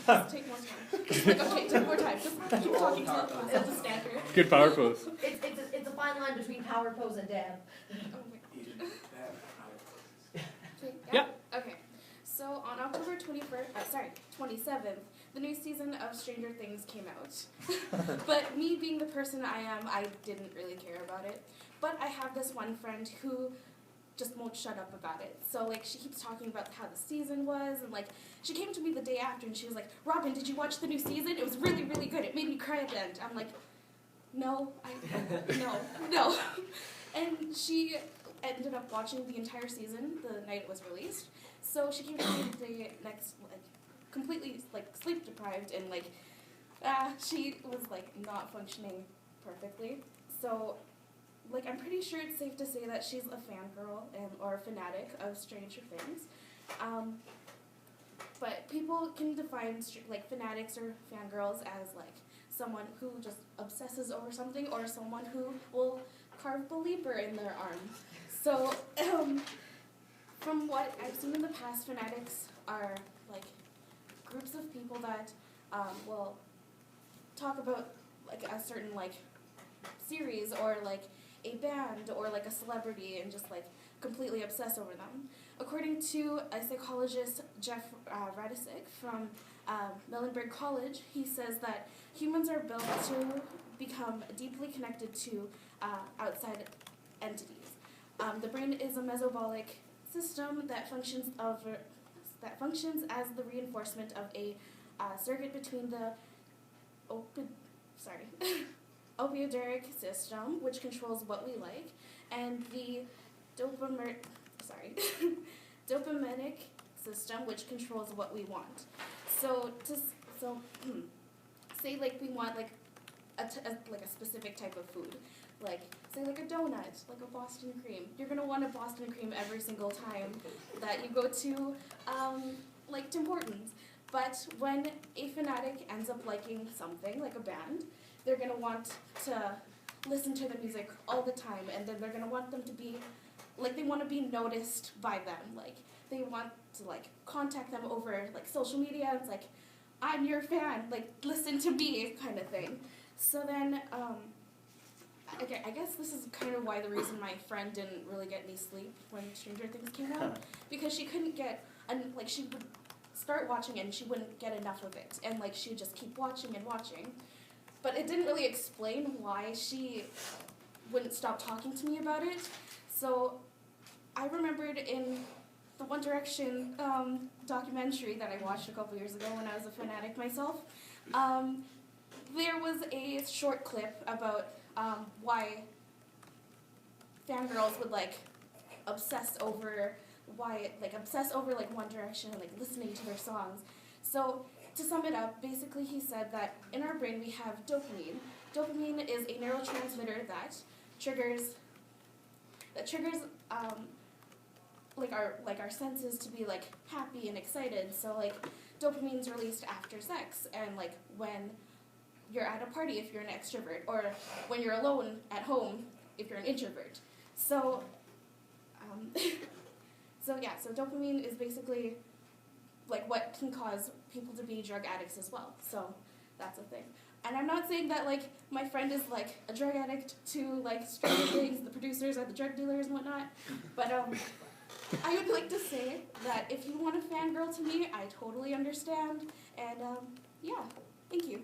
Just take more time. Like, okay, take more time. Just keep talking to the It's a standard. Good power pose. It's a fine line between power pose and dab. Oh my god. Okay, Yeah. Okay. So on October 27th, the new season of Stranger Things came out. But me being the person I am, I didn't really care about it. But I have this one friend who just won't shut up about it. So, like, she keeps talking about how the season was, and, like, she came to me the day after, and she was like, Robin, did you watch the new season? It was really, really good. It made me cry at the end. I'm like, no. And she ended up watching the entire season the night it was released. So she came to me the next, like, completely, like, sleep deprived, and, like, she was, like, not functioning perfectly. So, like, I'm pretty sure it's safe to say that she's a fangirl or a fanatic of Stranger Things. But people can define, like, fanatics or fangirls as, like, someone who just obsesses over something, or someone who will carve Belieber in their arm. So, from what I've seen in the past, fanatics are, like, groups of people that will talk about, like, a certain, like, series or, like, a band or, like, a celebrity and just, like, completely obsess over them. According to a psychologist, Jeff Radisik from Muhlenberg College, he says that humans are built to become deeply connected to outside entities. The brain is a metabolic system that functions as the reinforcement of a circuit between the opioideric system, which controls what we like, and the dopaminic system, which controls what we want. So say like we want like a specific type of food, like say like a donut, like a Boston cream. You're gonna want a Boston cream every single time that you go to like Tim Hortons. But when a fanatic ends up liking something, like a band, they're going to want to listen to the music all the time, and then they're going to want them to be, like, they want to be noticed by them. Like, they want to, like, contact them over, like, social media. It's like, I'm your fan, like, listen to me kind of thing. So then, okay, I guess this is kind of why the reason my friend didn't really get any sleep when Stranger Things came out, because she couldn't get, like, she would start watching it and she wouldn't get enough of it, and like she would just keep watching and watching, but it didn't really explain why she wouldn't stop talking to me about it. So I remembered in the One Direction documentary that I watched a couple years ago when I was a fanatic myself, there was a short clip about why fangirls would like obsess over like One Direction and like listening to their songs. So to sum it up, basically he said that in our brain we have dopamine. Dopamine is a neurotransmitter that triggers our senses to be like happy and excited. So like dopamine's released after sex, and like when you're at a party if you're an extrovert, or when you're alone at home if you're an introvert. So so dopamine is basically like what can cause people to be drug addicts as well. So that's a thing. And I'm not saying that like my friend is like a drug addict to like Stranger Things, the producers are the drug dealers and whatnot. But I would like to say that if you want to fangirl to me, I totally understand. And yeah, thank you.